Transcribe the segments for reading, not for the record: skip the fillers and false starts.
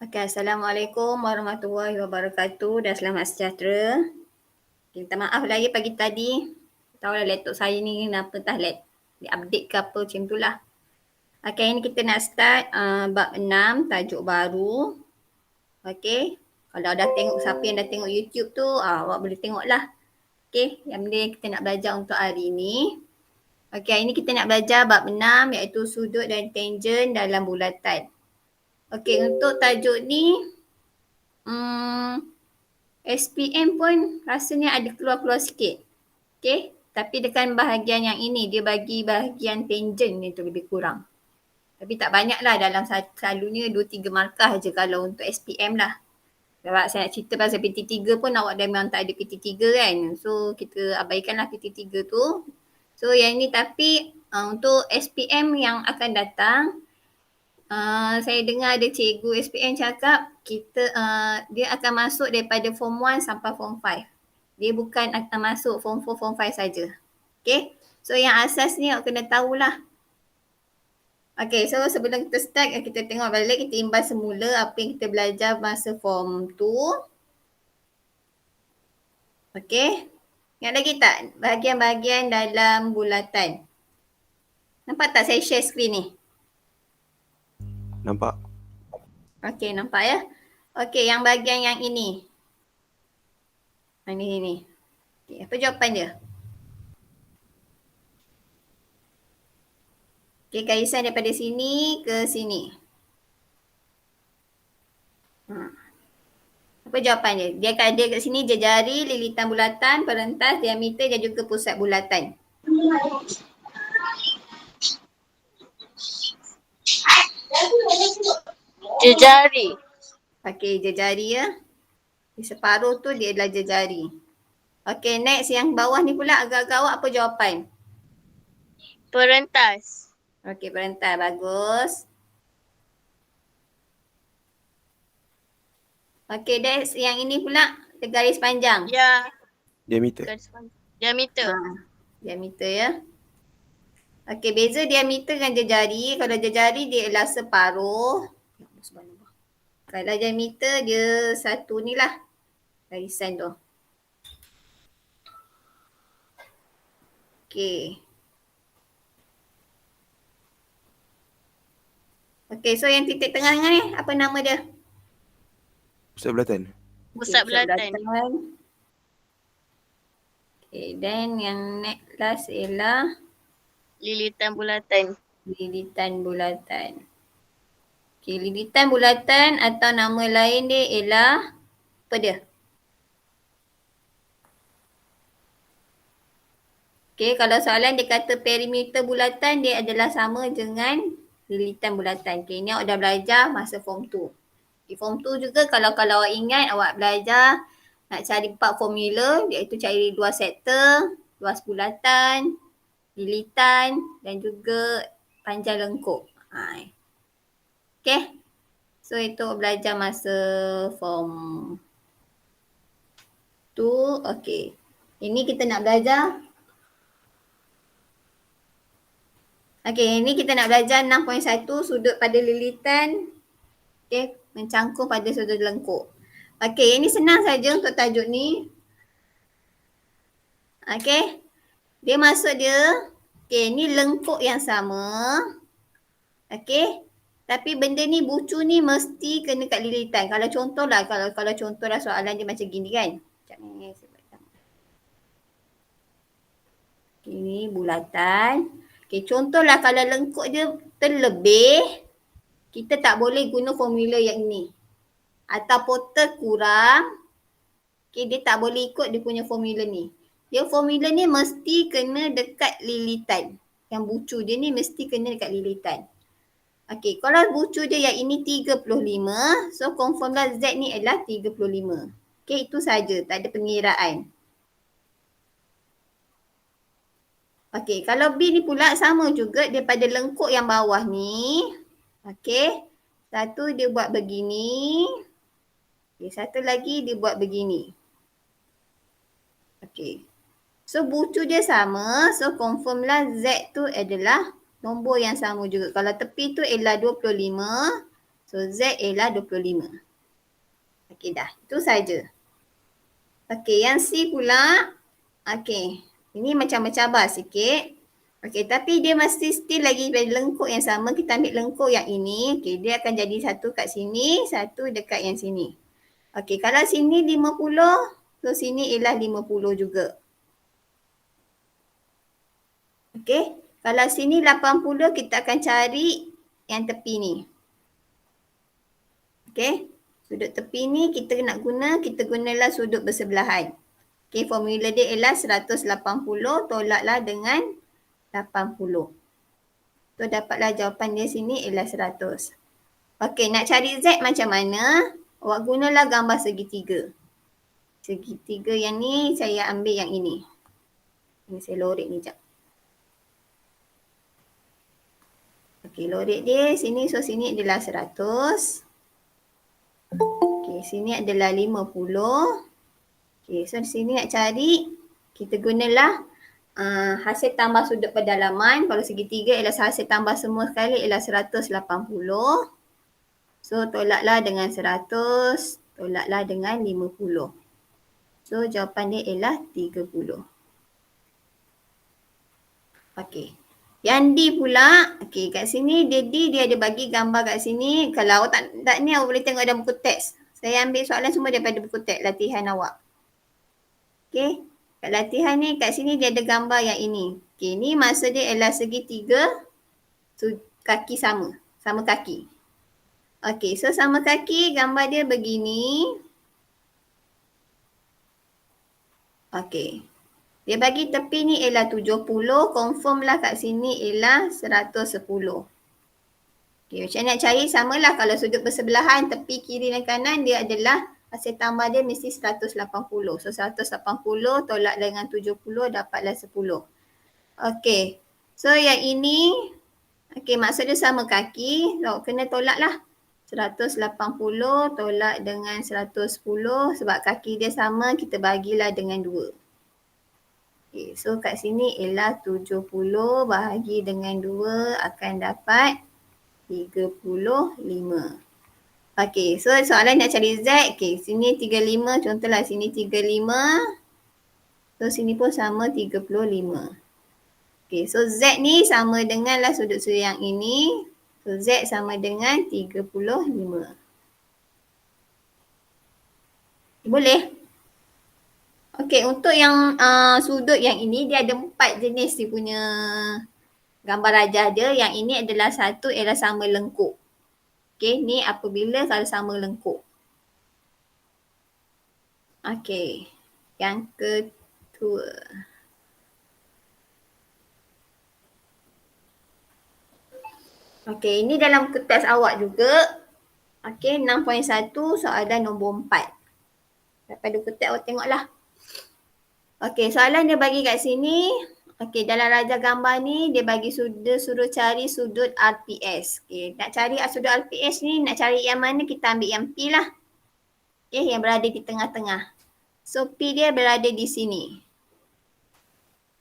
Okay, Assalamualaikum warahmatullahi wabarakatuh dan selamat sejahtera. Minta maaf lagi pagi tadi. Tahu lah laptop saya ni kenapa entah dia update ke apa macam tu lah. Okay, ini kita nak start bab 6 tajuk baru. Okay, kalau dah tengok siapa yang dah tengok YouTube tu, awak boleh tengok lah. Okay, yang benda yang kita nak belajar untuk hari ni. Okay, hari ni kita nak belajar bab 6 iaitu sudut dan tangent dalam bulatan. Okay, untuk tajuk ni SPM pun rasanya ada keluar-keluar sikit. Okay, tapi dekat bahagian yang ini dia bagi bahagian tangent ni tu lebih kurang. Tapi tak banyak lah, dalam selalunya 2-3 markah je kalau untuk SPM lah. Sebab saya nak cerita pasal PT3 pun awak dah memang tak ada PT3 kan. So kita abaikanlah PT3 tu. So yang ni tapi untuk SPM yang akan datang, saya dengar ada cikgu SPM cakap dia akan masuk daripada form 1 sampai form 5. Dia bukan akan masuk form 4, form 5 saja. Okay, so yang asas ni awak kena tahulah. Okay, so sebelum kita start, kita tengok balik, kita imbas semula apa yang kita belajar masa form 2. Okay, ingat lagi tak bahagian-bahagian dalam bulatan? Nampak tak saya share screen ni? Nampak. Okay, nampak ya? Okay, yang bahagian yang ini. Ini. Okay, apa jawapan dia? Okay, garisan daripada sini ke sini. Apa jawapan dia? Dia akan ada kat sini jejari, lilitan bulatan, perentas, diameter dan juga pusat bulatan. Jejari. Okay, jejari ya. Di separuh tu dia adalah jejari. Okay, next yang bawah ni pula agak-agak awak apa jawapan? Perentas. Okay, perentas. Bagus. Okay, next yang ini pula garis panjang. Ya. Diameter. Diameter. Diameter ya. Okay, beza diameter dengan jejari. Kalau jejari dia adalah separuh. Kalau diameter dia satu ni lah garisan tu. Okay. Okay, so yang titik tengah-tengah ni apa nama dia? Pusat bulatan. Pusat bulatan. Okay, then yang next last ialah Lilitan bulatan. lilitan bulatan. Okay, lilitan bulatan atau nama lain dia ialah apa dia? Okay, kalau soalan dia kata perimeter bulatan, dia adalah sama dengan lilitan bulatan. Okay, ini awak dah belajar masa form 2. Di form 2 juga kalau awak ingat, awak belajar nak cari 4 formula, iaitu cari luas sektor, luas bulatan, lilitan dan juga panjang lengkuk. Okay, so itu belajar masa form 2. Okay, ini kita nak belajar. Okay, ini kita nak belajar 6.1 sudut pada lilitan. Okay, mencangkung pada sudut lengkuk. Okay, ini senang saja untuk tajuk ni. Okay, dia maksud dia, okay, ni lengkuk yang sama. Okay, tapi benda ni bucu ni mesti kena kat lilitan. Kalau contoh lah, kalau contoh lah soalan dia macam gini kan. Sekejap ni saya buat. Okay, ni bulatan. Okay, contohlah kalau lengkuk dia terlebih, kita tak boleh guna formula yang ni. Ataupun terkurang, okay, dia tak boleh ikut dia punya formula ni. Dia formula ni mesti kena dekat lilitan. Yang bucu dia ni mesti kena dekat lilitan. Okay, kalau bucu dia yang ini 35, so confirm lah Z ni adalah 35. Okay, itu saja, tak ada pengiraan. Okay, kalau B ni pula sama juga daripada lengkuk yang bawah ni. Okay, satu dia buat begini. Okay, satu lagi dia buat begini. Okay, so bucu dia sama, so confirm lah Z tu adalah nombor yang sama juga. Kalau tepi tu adalah 25, So Z ialah 25. Okey dah, itu saja. Okey, yang C pula. Okey, ini macam mencabar sikit. Okey, tapi dia masih still lagi pada lengkuk yang sama. Kita ambil lengkuk yang ini. Okey, dia akan jadi satu kat sini, satu dekat yang sini. Okey, kalau sini 50, so sini ialah 50 juga. Okey, kalau sini 80, kita akan cari yang tepi ni. Okey, sudut tepi ni kita nak guna, kita gunalah sudut bersebelahan. Okey, formula dia ialah 180 tolaklah dengan 80. So dapatlah jawapan dia sini ialah 100. Okey, nak cari Z macam mana? Awak gunalah gambar segitiga. Segitiga yang ni saya ambil yang ini. Ini saya lorek ni jap. Okey, lorek dia sini, so sini adalah 100. Okey, sini adalah 50. Okey, so sini nak cari, kita gunalah hasil tambah sudut pendalaman. Kalau segitiga ialah hasil tambah semua sekali ialah 180. So tolaklah dengan 100, tolaklah dengan 50. So jawapan dia ialah 30. Okey. Yang D pula, okey kat sini dia ada bagi gambar kat sini. Kalau awak tak ni awak boleh tengok dalam buku teks. Saya ambil soalan semua daripada buku teks latihan awak. Okey. Kat latihan ni kat sini dia ada gambar yang ini. Okey, ni masa dia ialah segitiga. Kaki sama kaki. Okey, so sama kaki gambar dia begini. Okey. Dia bagi tepi ni ialah 70, confirm lah kat sini ialah 110. Okey, macam nak cari samalah kalau sudut bersebelahan tepi kiri dan kanan dia adalah hasil tambah dia mesti 180. So 180 tolak dengan 70 dapatlah 10. Okey. So yang ini okey maksud dia sama kaki, so kena tolak lah. 180 tolak dengan 110 sebab kaki dia sama kita bagilah dengan 2. Okay, so kat sini ialah 70 bahagi dengan 2 akan dapat 35. Okay, so soalan nak cari Z. Okay, sini 35, contohlah sini 35. So sini pun sama 35. Okay, so Z ni sama dengan lah sudut-sudut yang ini. So Z sama dengan 35. Boleh? Okey, untuk yang sudut yang ini dia ada 4 jenis dia punya gambar rajah dia. Yang ini adalah satu ialah sama lengkuk. Okey, ni apabila kalau sama lengkuk. Okey, yang kedua. Okey, ini dalam kertas awak juga. Okey, 6.1 soalan nombor 4. Daripada kertas awak tengoklah. Okey, soalan dia bagi kat sini. Okey, dalam rajah gambar ni dia bagi suruh cari sudut RPS. Okey, nak cari sudut RPS ni, nak cari yang mana kita ambil yang P lah. Okey, yang berada di tengah-tengah. So P dia berada di sini.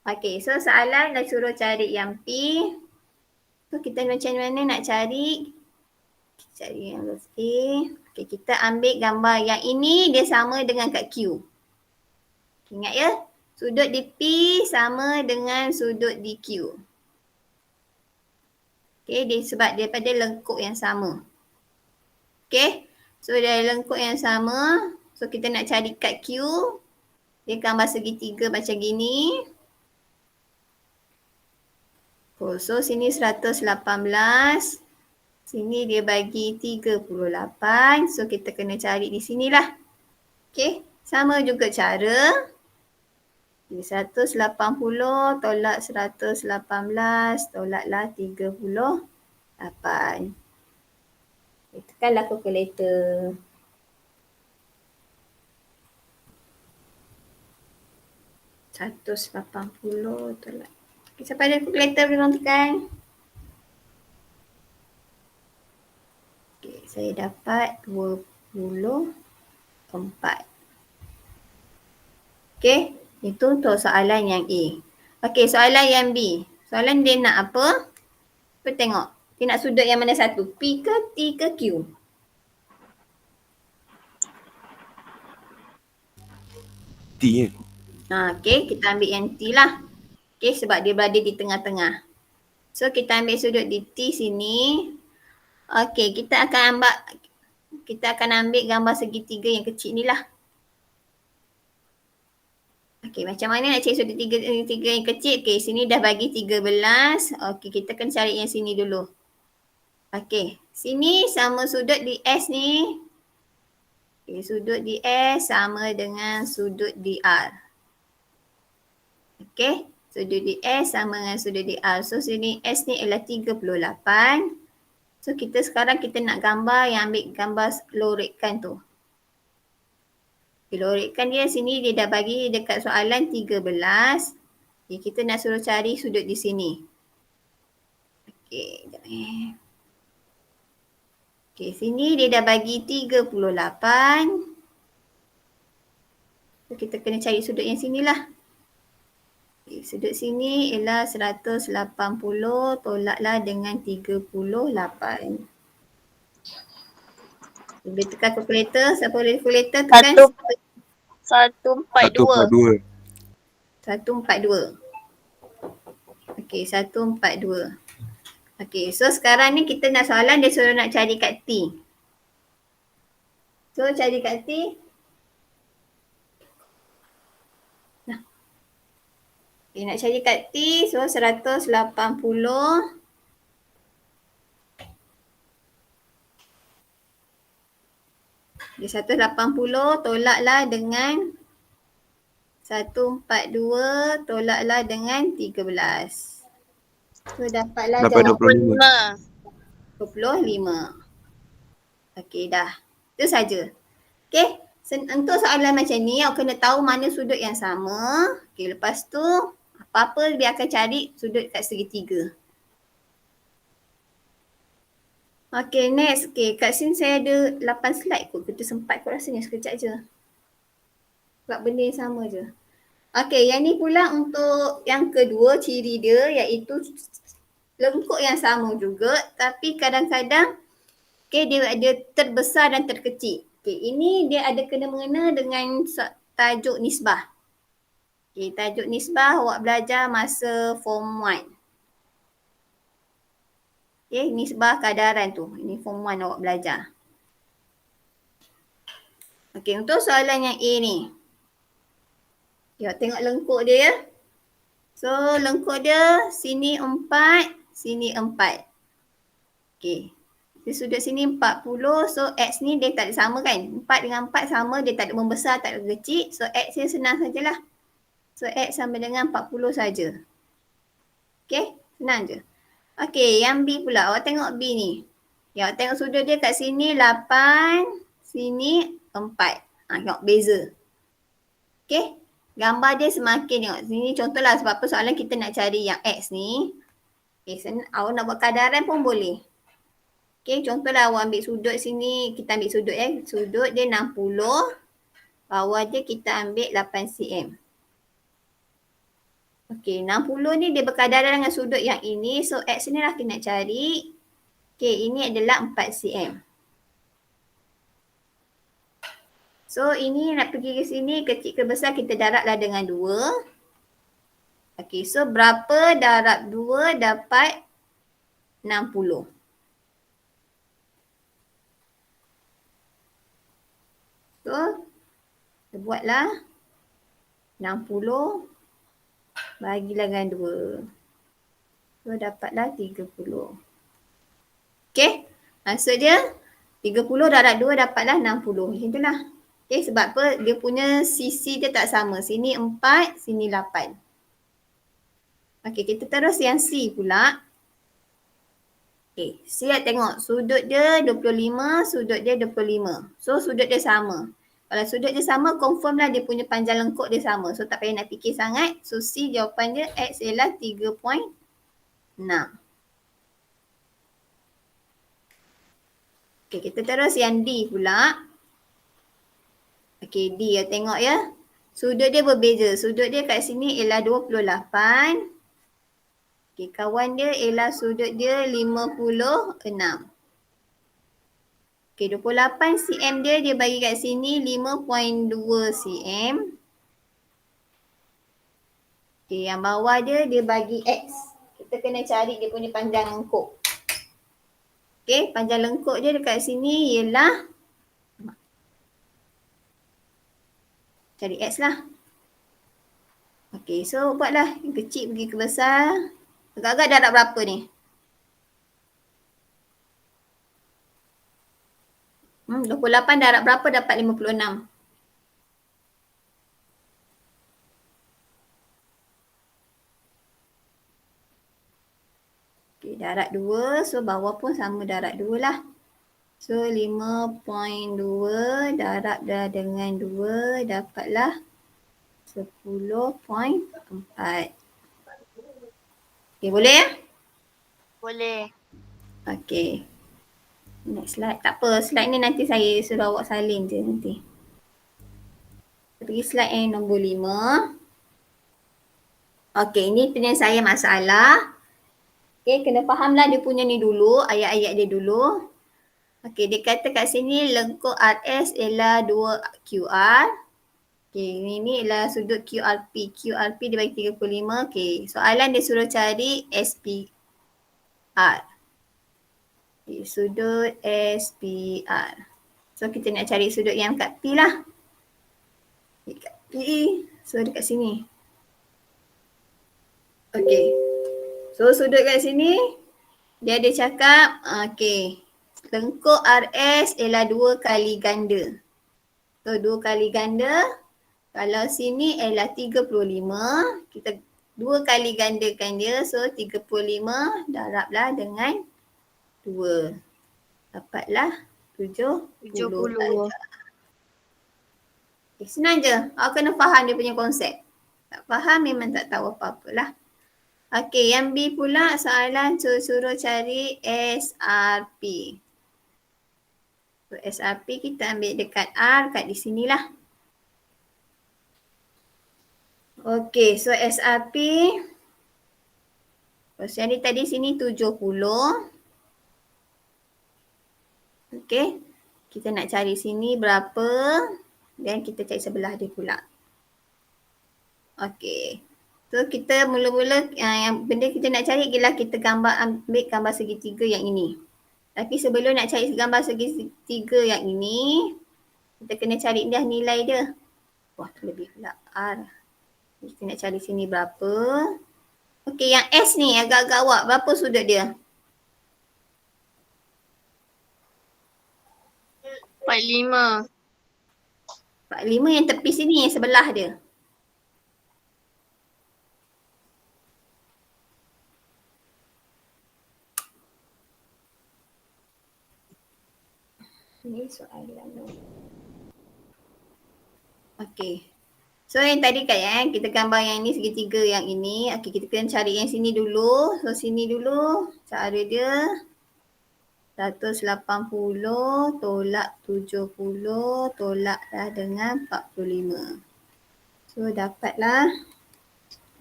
Okey, so soalan dah suruh cari yang P. So kita macam mana nak cari? Cari yang A. Okey, kita ambil gambar yang ini dia sama dengan kat Q. Ingat ya? Sudut di P sama dengan sudut di Q. Okay, sebab daripada lengkuk yang sama. Okay, so dari lengkuk yang sama, so kita nak cari kat Q, dia gambar segitiga macam gini. Oh, so sini 118, sini dia bagi 38, so kita kena cari di sinilah. Okay, sama juga cara. 180 tolak 118 tolaklah 38. Tekanlah kalkulator. $180 tolak. Okay, siapa ada kalkulator boleh tekan. Okay, saya dapat 24. Okay. Itu untuk soalan yang A. Okey, soalan yang B. Soalan dia nak apa? Kita tengok. Okay, nak sudut yang mana satu? P ke T ke Q? T kan? Okay, kita ambil yang T lah. Okay, sebab dia berada di tengah-tengah. So, kita ambil sudut di T sini. Okay, kita akan ambil gambar segitiga yang kecil ni lah. Okay, macam mana nak cari sudut tiga yang kecil? Okay, sini dah bagi 13. Okay, kita kena cari yang sini dulu. Okay, sini sama sudut di S ni. Okay, sudut di S sama dengan sudut di R. Okay, sudut di S sama dengan sudut di R. So, sini S ni ialah 38. So, sekarang kita nak gambar yang ambil gambar lorekkan tu. Okay, lorekkan dia sini dia dah bagi dekat soalan 13. Okay, kita nak suruh cari sudut di sini. Okay, sekejap Okay, sini dia dah bagi 38. So, kita kena cari sudut yang sinilah. Okay, sudut sini ialah 180 tolaklah dengan 38. Boleh tekan kalkulator. Siapa boleh kalkulator tekan? 142. 142. Okay, 142. Okay, so sekarang ni kita nak soalan dia suruh nak cari kat T. So, cari kat T. Nah. Okay, nak cari kat T, so 180. Dia 180 tolaklah dengan 142 tolaklah dengan 13. So, dapatlah Dapat jawab 25. 25. Okey, dah. Itu saja. Okey, untuk soalan macam ni, awak kena tahu mana sudut yang sama. Okey, lepas tu apa-apa biarkan cari sudut kat segitiga. Okey, next. Okey, kat sini saya ada 8 slide kot. Kita sempat kot rasanya sekejap je. Sebab benda yang sama je. Okey, yang ni pula untuk yang kedua ciri dia iaitu lengkuk yang sama juga tapi kadang-kadang dia ada terbesar dan terkecil. Ini dia ada kena-mengena dengan tajuk nisbah. Tajuk nisbah awak belajar masa form 1. Nisbah kadaran tu. Ini form 1 awak belajar. Untuk soalan yang A ni. Tengok lengkuk dia ya. So, lengkuk dia sini 4, sini 4. Di sudut sini 40. So, X ni dia tak ada sama kan. 4 dengan 4 sama. Dia tak ada membesar, tak ada kecil. So, X dia senang sajalah. So, X sama dengan 40 saja. Senang je. Yang B pula. Awak tengok B ni. Awak tengok sudut dia kat sini 8, sini 4. Tengok beza. Gambar dia semakin tengok. Sini contohlah sebab apa soalan kita nak cari yang X ni. Awak nak buat kadaran pun boleh. Contohlah awak ambil sudut sini. Kita ambil sudut Sudut dia 60. Bawah dia kita ambil 8 cm. 60 ni dia berkadaran dengan sudut yang ini. So X ni lah kita nak cari. Ini adalah 4 cm. So ini nak pergi ke sini, kecil ke besar kita darablah dengan 2. So berapa darab 2 dapat 60. So kita buatlah 60 bagilah dengan 2. So dapatlah 30. Maksud dia 30 darab 2 dapatlah 60. Macam itulah. Sebab apa? Dia punya sisi dia tak sama. Sini 4, sini 8. Kita terus yang C pula. C tengok. Sudut dia 25, sudut dia 25. So, sudut dia sama. Kalau sudut dia sama, confirm lah dia punya panjang lengkuk dia sama. So, tak payah nak fikir sangat. So, C jawapan dia X ialah 3.6. Kita terus yang D pula. D ya, tengok ya. Sudut dia berbeza. Sudut dia kat sini ialah 28. Okay, kawan dia ialah sudut dia 56. Okay, 28 cm dia bagi kat sini 5.2 cm. Okay, yang bawah dia bagi X. Kita kena cari dia punya panjang lengkuk. Okay, panjang lengkuk dia dekat sini ialah, cari X lah. Okay, so buatlah yang kecil pergi ke besar. Agak-agak darab berapa ni? 28 darab berapa dapat 56? Okay, darab 2. So bawah pun sama darab 2 lah. So 5.2 darab dah dengan 2 dapatlah 10.4. Okay, boleh ya? Boleh. Okay. Next slide. Tak apa, slide ni nanti saya suruh awak salin je nanti. Kita pergi slide yang nombor 5. Okay, ini penyelesaian masalah. Okay, kena fahamlah dia punya ni dulu, ayat-ayat dia dulu. Okay, dia kata kat sini lengkuk RS ialah 2QR. Okay, ini ialah sudut QRP. QRP dia bagi 35. Okay, soalan dia suruh cari SPR. Okay, sudut SPR. So, kita nak cari sudut yang kat P lah. Dekat P. So, dekat sini. Okay. So, sudut kat sini, dia ada cakap, okay, lengkuk RS ialah 2 kali ganda. So, 2 kali ganda. Kalau sini ialah 35, kita 2 kali gandakan dia. So, 35 darablah dengan 2. Dapatlah 70 70. saja. Okay, senang je. Awak kena faham dia punya konsep. Tak faham memang tak tahu apa-apalah. Okey, yang B pula soalan suruh cari SRP. So, SRP kita ambil dekat R kat di sinilah. Okey, so SRP. Yang ni tadi sini 70. Okey, kita nak cari sini berapa. Dan kita cari sebelah dia pula. Okey. So kita mula-mula yang benda kita nak cari ialah kita ambil gambar segitiga yang ini. Tapi sebelum nak cari gambar segitiga yang ini, kita kena cari dah nilai dia. Wah, lebih pula R. Kita nak cari sini berapa. Okey, yang S ni agak-agak awak, berapa sudut dia? 45. 45 yang tepi sini, yang sebelah dia. Ini soalan tu. Okey. So yang tadi kan kita gambar yang ni segitiga yang ini. Okey, kita kena cari yang sini dulu. So sini dulu. Cara dia 180 tolak 70 tolak dah dengan 45. So dapatlah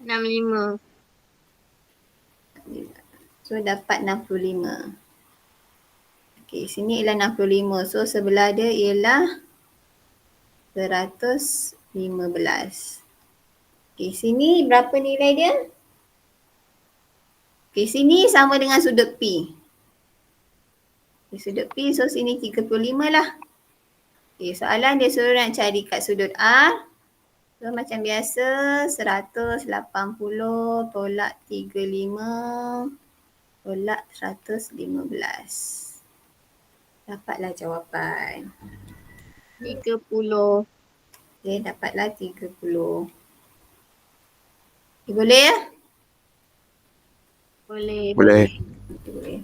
65. So dapat 65. Okey, sini ialah 65. So sebelah dia ialah 115. Okey, sini berapa nilai dia? Okey, sini sama dengan sudut P. Okay, sudut P, so sini 35 lah. Okay, soalan dia suruh nak cari kat sudut R. So macam biasa 180 tolak 35 tolak 115. Dapatlah jawapan. 30. Okay, dapatlah 30. Okay, boleh ya? Boleh. Boleh. Okay, boleh.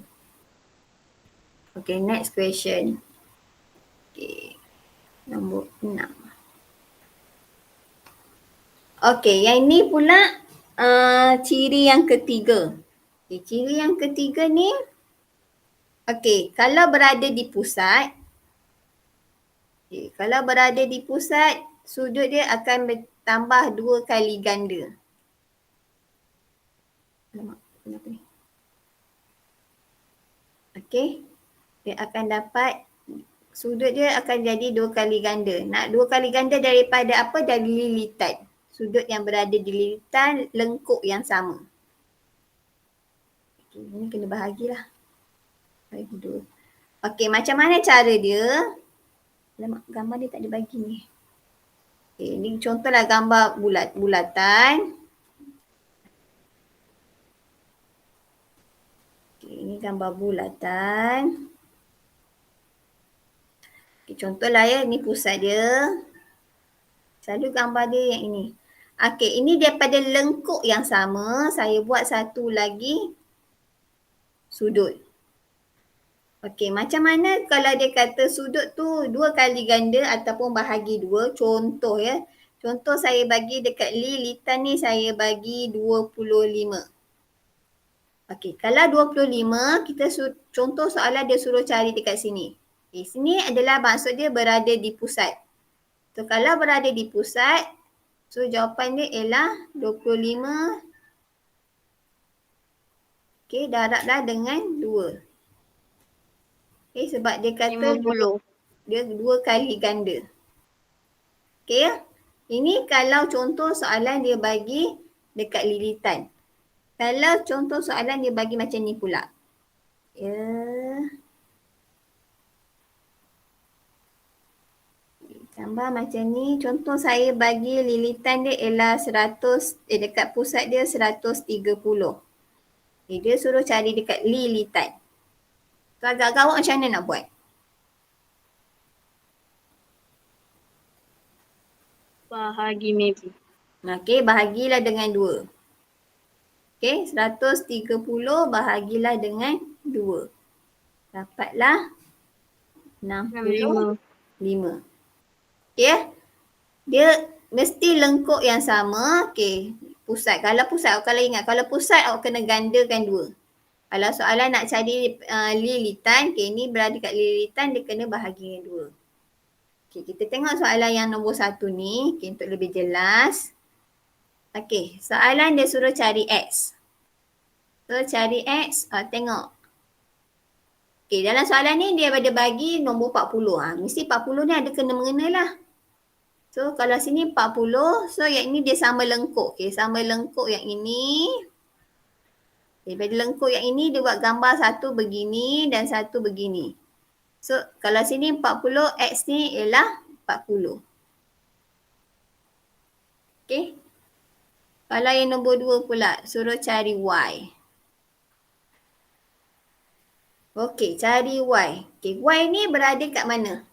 Okay, next question. Okay, nombor 6. Okay, yang ni pula ciri yang ketiga. Okay, ciri yang ketiga ni, okay, kalau berada di pusat, okay, kalau berada di pusat, sudut dia akan bertambah 2 kali ganda. Kenapa ni? Okey. Dia akan dapat sudut dia akan jadi 2 kali ganda. Nak 2 kali ganda daripada apa? Dari lilitan. Sudut yang berada di lilitan lengkuk yang sama. Okey, ini kena bahagilah. Bagi 2. Okey, macam mana cara dia? Alamak, gambar dia tak ada bagi ni. Okey, ni contohlah gambar bulatan. Okey, ini gambar bulatan. Okay, contohlah ya, ni pusat dia. Selalu gambar dia yang ini. Okey, ini daripada lengkuk yang sama, saya buat satu lagi sudut. Okey, macam mana kalau dia kata sudut tu 2 kali ganda ataupun bahagi 2, contoh ya. Contoh saya bagi dekat lilitan ni saya bagi 25. Okey, kalau 25, kita contoh soalan dia suruh cari dekat sini. Okay, sini adalah maksud dia berada di pusat. So, kalau berada di pusat, so jawapan dia ialah 25. Okay, darablah dengan 2. Okay, sebab dia kata 50. dia 2 kali ganda. Okay ya? Ini kalau contoh soalan dia bagi dekat lilitan. Kalau contoh soalan dia bagi macam ni pula. Gambar macam ni, contoh saya bagi lilitan dia ialah 100, dekat pusat dia 130. Dia suruh cari dekat lilitan. So agak gawak macam mana nak buat? Bahagi maybe. Okey, bahagilah dengan 2. Okey, 130 bahagilah dengan 2. Dapatlah 65. 65. Okey, dia mesti lengkuk yang sama. Okey, pusat. Kalau ingat, kalau pusat awak kena gandakan 2. Kalau soalan nak cari lilitan, okey, ni berada kat lilitan, dia kena bahagi dengan 2. Okey, kita tengok soalan yang nombor 1 ni, okay, untuk lebih jelas. Okey, soalan dia suruh cari X. So, cari X, tengok. Okey, dalam soalan ni dia ada bagi nombor 40. Mesti 40 ni ada kena mengena lah. So, kalau sini 40, so yang ini dia sama lengkuk. Okey, sama lengkuk yang ini. Daripada lengkuk yang ini, dia buat gambar satu begini dan satu begini. So, kalau sini 40, X ni ialah 40. Okey. Kalau yang nombor 2 pula, suruh cari Y. Okey, cari Y. Okey, Y ni berada kat mana?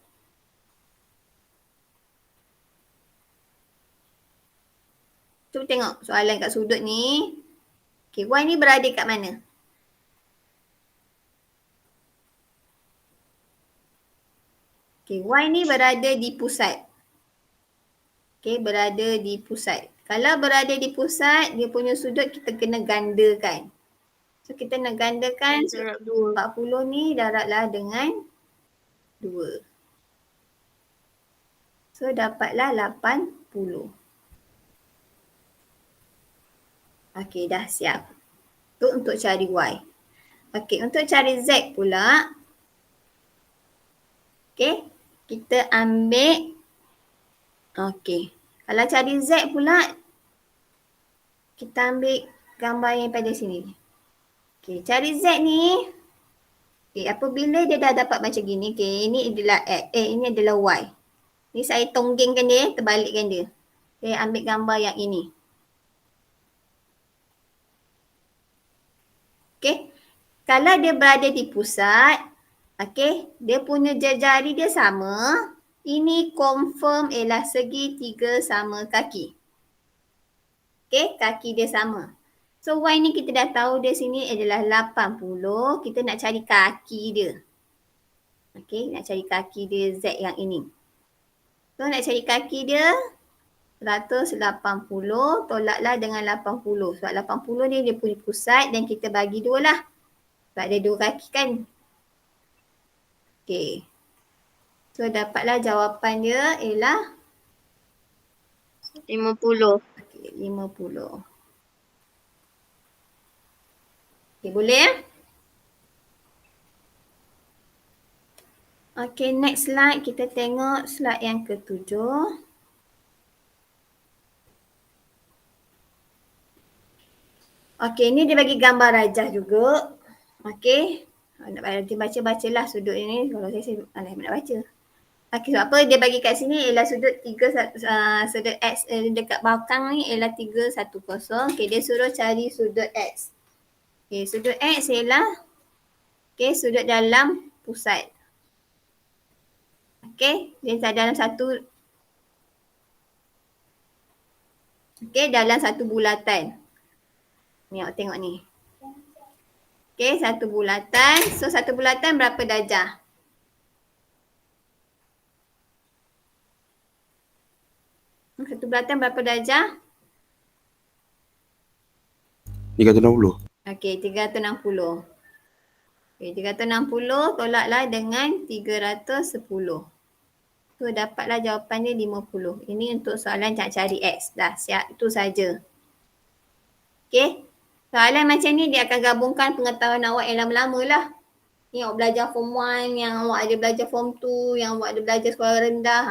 Cuba tengok soalan kat sudut ni. Okey, Y ni berada kat mana? Okey, Y ni berada di pusat. Okey, berada di pusat. Kalau berada di pusat, dia punya sudut kita kena gandakan. So, kita nak gandakan 40 ni darablah dengan 2. So, dapatlah 80. Okey, dah siap. Tu untuk cari Y. Okey, untuk cari Z pula. Okey, kita ambil. Okey, kalau cari Z pula, kita ambil gambar yang pada sini. Okey, cari Z ni. Okey, apabila dia dah dapat macam gini. Okey, ini adalah X. Ini adalah Y. Ni saya tonggengkan dia, terbalikkan dia. Saya ambil gambar yang ini. Okey, kalau dia berada di pusat, okey, dia punya jari dia sama. Ini confirm ialah segitiga sama kaki. Okey, kaki dia sama. So, Y ni kita dah tahu dia sini adalah 80. Kita nak cari kaki dia. Okey, nak cari kaki dia Z yang ini. So, nak cari kaki dia 180. Tolaklah dengan 80. Sebab 80 ni dia punya pusat dan kita bagi 2 lah. Sebab ada 2 kaki kan. Okey. So, dapatlah jawapan dia ialah 50. okey, 50. Okay, boleh ya? Okay, next slide. Kita tengok slide yang ketujuh. Okay, ni dia bagi gambar rajah juga. Okay. Nak baca-bacalah sudut ini. Kalau saya nak baca. Okay, sebab apa dia bagi kat sini ialah sudut 3, sudut X dekat belakang ni ialah 310. Okay, dia suruh cari sudut X. Okay, sudut X ialah sudut dalam pusat. Okay, dia dalam satu dalam satu bulatan. Ni awak tengok ni. Okay, satu bulatan. So, satu bulatan berapa darjah? Satu bulatan berapa darjah? 360. Okay, 360. Okay, 360 tolaklah dengan 310. So, dapatlah jawapannya 50. Ini untuk soalan nak cari X. Dah, siap. Itu saja. Okay. Soalan macam ni dia akan gabungkan pengetahuan awak yang lama-lama lah. Yang awak belajar form 1, yang awak ada belajar form 2, yang awak ada belajar sekolah rendah.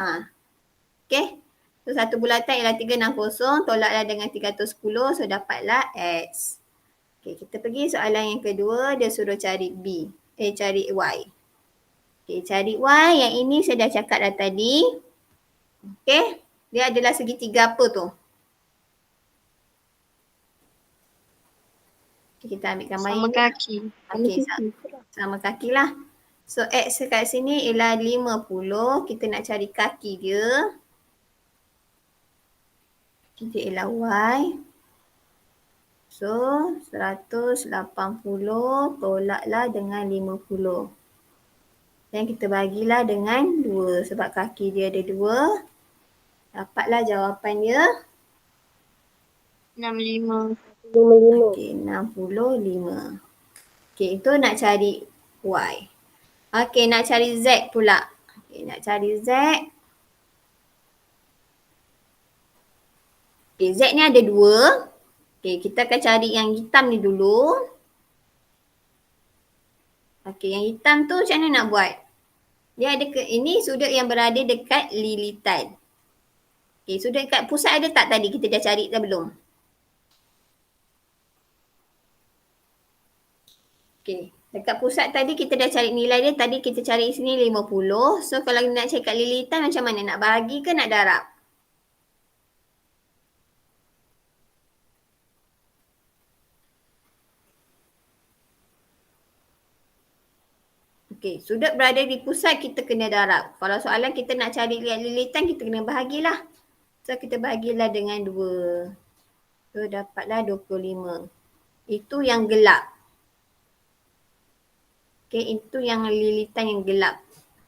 Okay. So, satu bulatan ialah 360. Tolaklah dengan 310. So, dapatlah X. Okay, kita pergi soalan yang kedua. Dia suruh cari B. Cari Y. Okay, cari Y. Yang ini saya dah cakap dah tadi. Okay. Dia adalah segitiga apa tu? Okay, kita ambil gambar Sama ini. kaki. Okay, sama kaki lah. So, X kat sini ialah 50. Kita nak cari kaki dia. Kita ialah Y. So, 180 tolaklah dengan 50. Dan kita bagilah dengan 2 sebab kaki dia ada 2. Dapatlah jawapannya 65. Okay, 65. Okay, itu nak cari Y. Okay, nak cari Z pula. Okay, nak cari Z. Okay, Z ni ada 2. Okay, kita akan cari yang hitam ni dulu. Okay, yang hitam tu macam mana nak buat? Dia ada ini sudut yang berada dekat lilitan. Okay, sudut dekat pusat ada tak tadi? Kita dah cari dah belum? Okay, dekat pusat tadi kita dah cari nilai dia. Tadi kita cari sini 50. So, kalau nak cari kat lilitan macam mana? Nak bahagi ke nak darab? Okay, sudut berada di pusat kita kena darab. Kalau soalan kita nak cari lilitan kita kena bahagilah. So, kita bahagilah dengan 2. So, dapatlah 25. Itu yang gelap. Okay, itu yang lilitan yang gelap.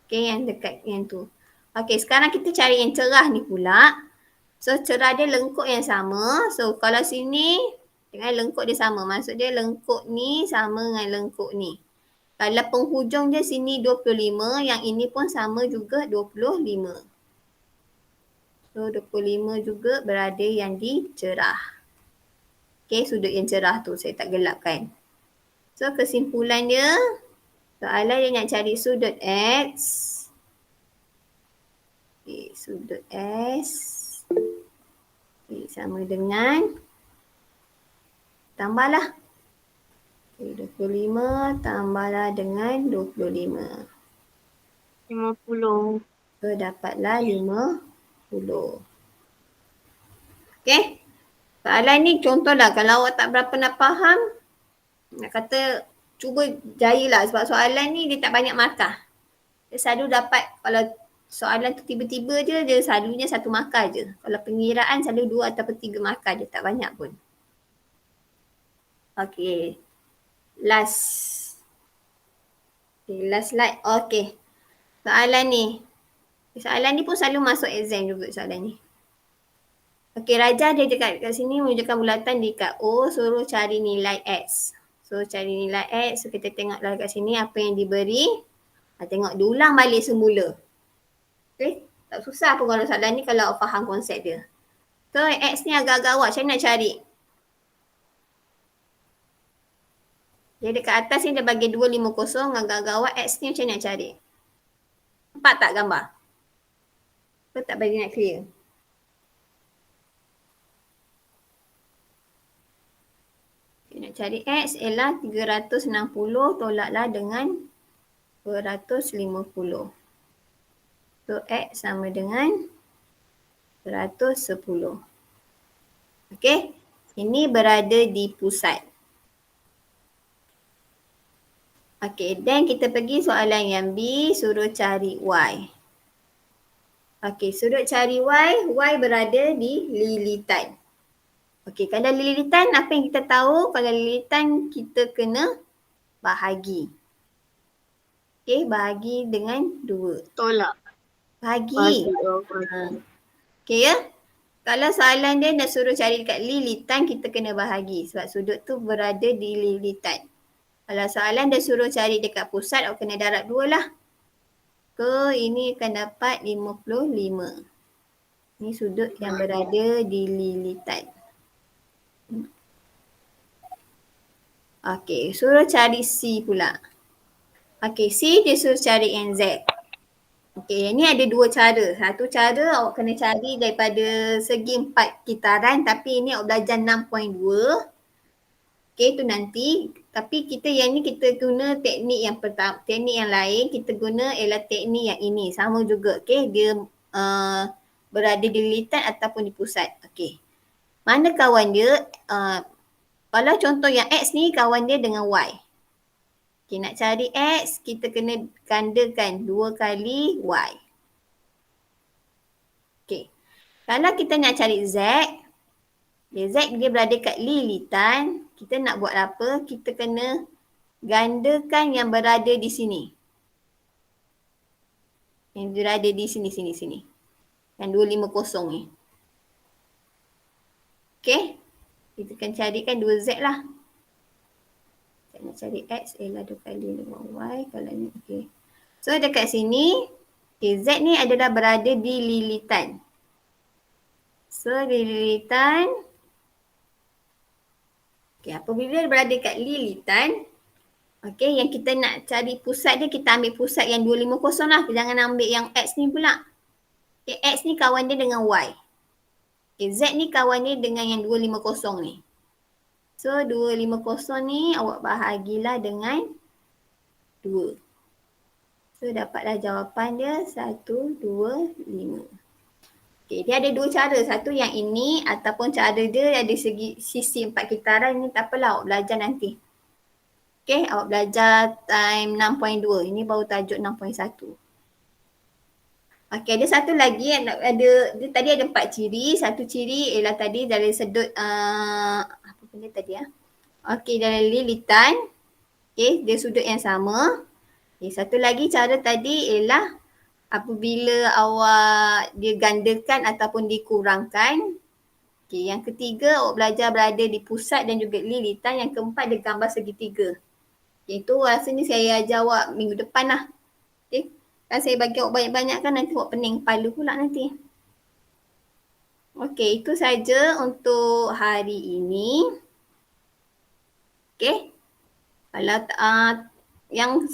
Okay, yang dekat yang tu. Okay, sekarang kita cari yang cerah ni pula. So, cerah dia lengkuk yang sama. So, kalau sini dengan lengkuk dia sama. Maksud dia lengkuk ni sama dengan lengkuk ni. Kalau penghujung dia sini 25, yang ini pun sama juga 25. So, 25 juga berada yang di cerah. Okay, sudut yang cerah tu saya tak gelapkan. So, kesimpulan dia, soalan dia nak cari sudut X. Okay, sudut S. Okay, sama dengan, tambahlah. Okay, 25 tambahlah dengan 25. 50. So, dapatlah 50. Okay. Soalan ni contohlah kalau awak tak berapa nak faham, nak kata cuba jayalah sebab soalan ni dia tak banyak markah. Dia selalu dapat, kalau soalan tu tiba-tiba je, dia selalunya 1 markah je. Kalau pengiraan selalu 2 ataupun 3 markah je, tak banyak pun. Okay. Last slide. Okay. Soalan ni. Soalan ni pun selalu masuk exam juga soalan ni. Okay, Raja dia dekat sini menunjukkan bulatan dekat O, suruh cari nilai X. So, cari nilai X. So, kita tengoklah kat sini apa yang diberi. Tengok, diulang balik semula. Okay, tak susah pun kalau soalan ni kalau faham konsep dia. So, X ni agak-agak awak, macam mana nak cari? Jadi dekat atas ni dia bagi 250, agak-agak awak X ni macam mana nak cari? Nampak tak gambar? Kau tak bagi nak clear? Okay, nak cari X ialah 360 tolaklah dengan 250. So X sama dengan 110. Okey, ini berada di pusat. Okey, dan kita pergi soalan yang B, suruh cari Y. Okey, suruh cari Y, Y berada di lilitan. Okey, kalau lilitan apa yang kita tahu? Kalau lilitan kita kena bahagi. Okey, bahagi dengan 2. Tolak. Bahagi. Okey ya? Kalau soalan dia nak suruh cari dekat lilitan, kita kena bahagi sebab sudut tu berada di lilitan. Kalau soalan dia suruh cari dekat pusat, awak kena darab 2 lah. Ini akan dapat 55. Ini sudut yang berada di lilitan. Okey, suruh cari C pula. Okey, C dia suruh cari NZ. Okey, ni ada 2 cara. Satu cara awak kena cari daripada segi 4 kitaran, tapi ini awak belajar 6.2. Okey, tu nanti. Tapi kita yang ni kita guna teknik yang pertama, teknik yang lain kita guna ialah teknik yang ini. Sama juga, okey. Dia berada di lilitan ataupun di pusat. Okey. Mana kawan dia? Kalau contoh yang X ni kawan dia dengan Y. Okey, nak cari X, kita kena gandakan 2 kali Y. Okey. Kalau kita nak cari Z, Z dia berada kat lilitan, kita nak buat apa? Kita kena gandakan yang berada di sini. Yang berada di sini. Yang 250 ni. Okey. Kita akan carikan 2Z lah. Kita nak cari X ialah 2 kali dengan Y. Kalau ni, okey. So dekat sini, Z ni adalah berada di lilitan. So di lilitan, okey, apabila berada kat lilitan, okey, yang kita nak cari pusat dia, kita ambil pusat yang 250 lah. Jangan ambil yang X ni pula. Okay, X ni kawan dia dengan Y. Okay, Z ni kawan dia dengan yang 250 ni. So 250 ni awak bahagilah dengan 2. So dapatlah jawapan dia 125. Okay, dia ada 2 cara. Satu yang ini ataupun cara dia ada sisi 4 kitaran ni, tak apalah awak belajar nanti. Okay, awak belajar time 6.2. Ini baru tajuk 6.1. Okay, ada satu lagi yang dia tadi ada 4 ciri. Satu ciri ialah tadi dari sudut apa benda tadi ya? Okay, dari lilitan. Okay, dia sudut yang sama. Okay, satu lagi cara tadi ialah apabila awak dia gandakan ataupun dikurangkan. Okay, yang ketiga awak belajar berada di pusat dan juga lilitan. Yang keempat dia gambar segitiga. Okay, itu rasanya saya ajar awak minggu depan lah. Okay. Kan saya bagi awak banyak-banyak kan nanti awak pening kepala pula nanti. Okey, itu saja untuk hari ini. Okey. Kalau yang